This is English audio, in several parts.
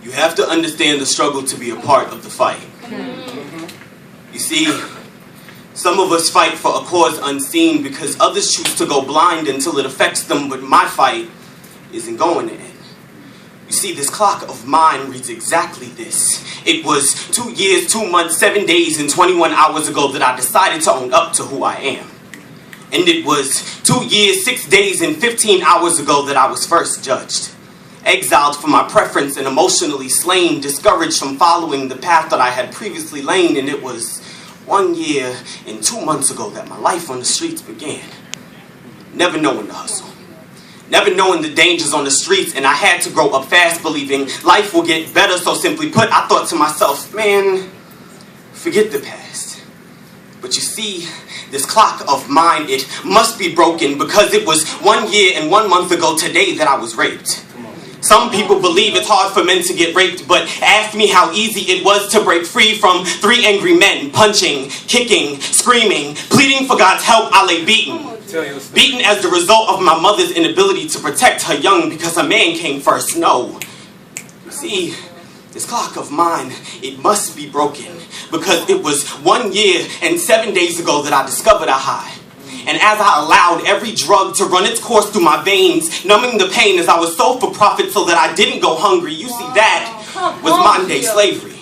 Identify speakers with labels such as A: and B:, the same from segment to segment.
A: You have to understand the struggle to be a part of the fight. You see, some of us fight for a cause unseen because others choose to go blind until it affects them, but my fight isn't going to end. You see, this clock of mine reads exactly this. It was 2 years, 2 months, 7 days, and 21 hours ago that I decided to own up to who I am. And it was 2 years, 6 days, and 15 hours ago that I was first judged. Exiled for my preference and emotionally slain, discouraged from following the path that I had previously lain, and it was 1 year and 2 months ago that my life on the streets began. Never knowing the hustle. Never knowing the dangers on the streets, and I had to grow up fast believing life will get better, so simply put, I thought to myself, man, forget the past. But you see, this clock of mine, it must be broken because it was 1 year and 1 month ago today that I was raped. Some people believe it's hard for men to get raped, but ask me how easy it was to break free from 3 angry men, punching, kicking, screaming, pleading for God's help. I lay beaten. Beaten as the result of my mother's inability to protect her young because a man came first. No. See, this clock of mine, it must be broken because it was 1 year and 7 days ago that I discovered a high. And as I allowed every drug to run its course through my veins, numbing the pain as I was sold for profit so that I didn't go hungry, you see, that was modern-day slavery.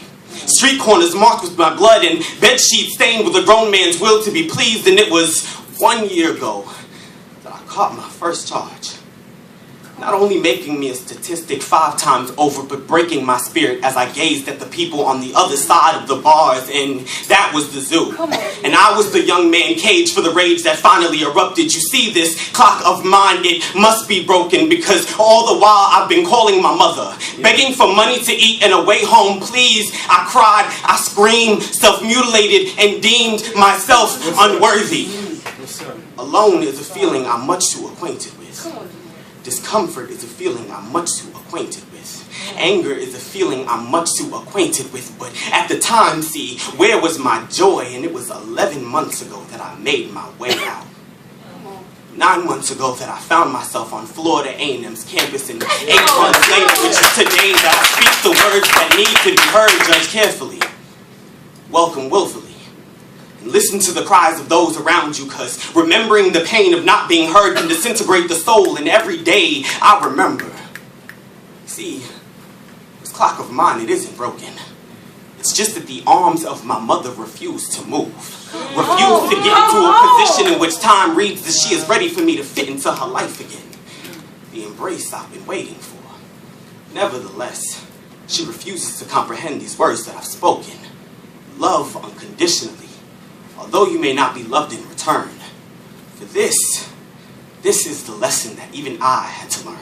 A: Street corners marked with my blood and bed sheets stained with a grown man's will to be pleased, and it was 1 year ago that I caught my first charge. Not only making me a statistic 5 times over, but breaking my spirit as I gazed at the people on the other side of the bars, and that was the zoo. And I was the young man caged for the rage that finally erupted. You see, this clock of mine, it must be broken because all the while I've been calling my mother, begging for money to eat and a way home, please. I cried, I screamed, self-mutilated, and deemed myself unworthy. Alone is a feeling I'm much too acquainted with. Discomfort is a feeling I'm much too acquainted with. Anger is a feeling I'm much too acquainted with. But at the time, see, where was my joy? And it was 11 months ago that I made my way out. 9 months ago that I found myself on Florida A&M's campus. And 8 months later, which is today, that I speak the words that need to be heard, judge carefully. Welcome willfully. Listen to the cries of those around you, because remembering the pain of not being heard can disintegrate the soul, and every day I remember. See, this clock of mine, it isn't broken. It's just that the arms of my mother refuse to move. Refuse to get into a position in which time reads that she is ready for me to fit into her life again. The embrace I've been waiting for. Nevertheless, she refuses to comprehend these words that I've spoken. Love unconditionally. Although you may not be loved in return, for this is the lesson that even I had to learn.